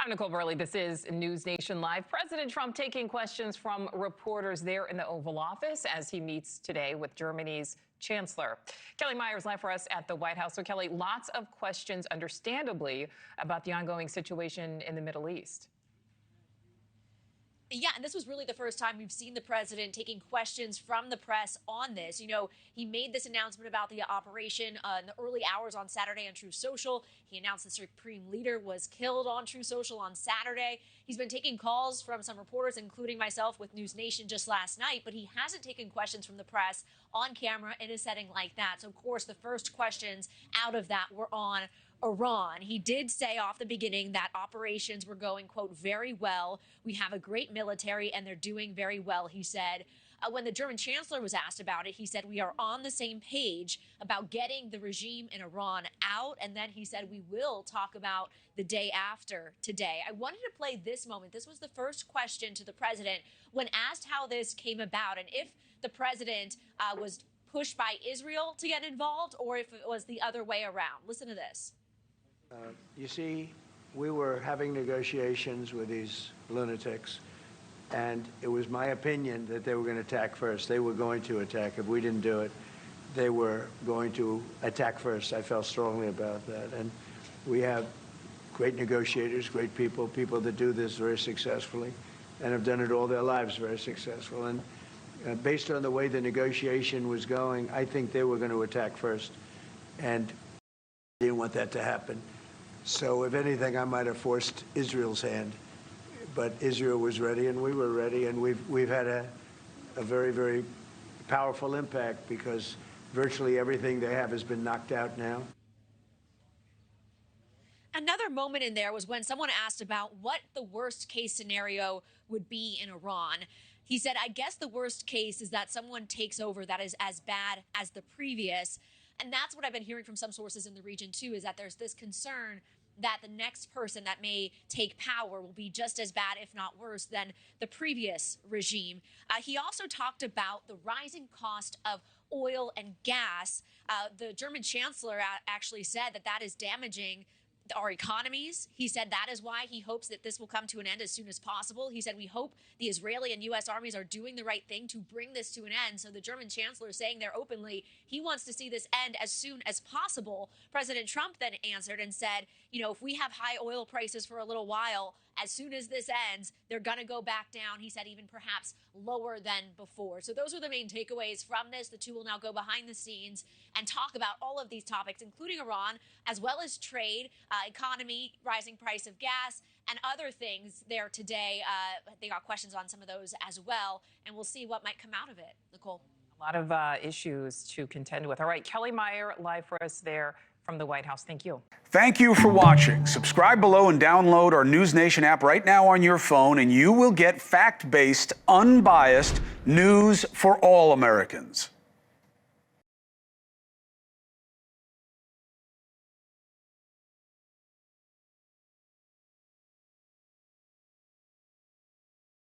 I'm Nichole Berlie. This is NewsNation Live. President Trump taking questions from reporters there in the Oval Office as he meets today with Germany's Chancellor. Kellie Meyer is live for us at the White House. So, Kellie, lots of questions, understandably, about the ongoing situation in the Middle East. Yeah, and this was really the first time we've seen the president taking questions from the press on this. You know, he made this announcement about the operation in the early hours on Saturday on Truth Social. He announced the Supreme Leader was killed on Truth Social on Saturday. He's been taking calls from some reporters, including myself with NewsNation just last night, but he hasn't taken questions from the press on camera in a setting like that. So, of course, the first questions out of that were on Iran. He did say off the beginning that operations were going, quote, very well. We have a great military and they're doing very well, he said. When the German Chancellor was asked about it, he said, we are on the same page about getting the regime in Iran out. And then he said, we will talk about the day after today. I wanted to play this moment. This was the first question to the president when asked how this came about and if the president was pushed by Israel to get involved or if it was the other way around. Listen to this. You see, we were having negotiations with these lunatics, and it was my opinion that they were going to attack first. They were going to attack. If we didn't do it, they were going to attack first. I felt strongly about that. And we have great negotiators, great people, people that do this very successfully and have done it all their lives very successful. And based on the way the negotiation was going, I think they were going to attack first. And I didn't want that to happen. So if anything, I might have forced Israel's hand, but Israel was ready and we were ready, and we've had a very, very powerful impact because virtually everything they have has been knocked out now. Another moment in there was when someone asked about what the worst case scenario would be in Iran. He said, I guess the worst case is that someone takes over that is as bad as the previous. And that's what I've been hearing from some sources in the region, too, is that there's this concern that the next person that may take power will be just as bad, if not worse, than the previous regime. He also talked about the rising cost of oil and gas. The German Chancellor actually said that that is damaging our economies. He said that is why he hopes that this will come to an end as soon as possible. He said, we hope the Israeli and U.S. armies are doing the right thing to bring this to an end. So the German Chancellor saying there openly, he wants to see this end as soon as possible. President Trump then answered and said, you know, if we have high oil prices for a little while, as soon as this ends, they're going to go back down. He said even perhaps lower than before. So those are the main takeaways from this. The two will now go behind the scenes and talk about all of these topics, including Iran, as well as trade, economy, rising price of gas, and other things there today. They got questions on some of those as well, and we'll see what might come out of it. Nichole. A lot of issues to contend with. All right, Kellie Meyer live for us there from the White House. Thank you. Thank you for watching. Subscribe below and download our NewsNation app right now on your phone, and you will get fact-based, unbiased news for all Americans.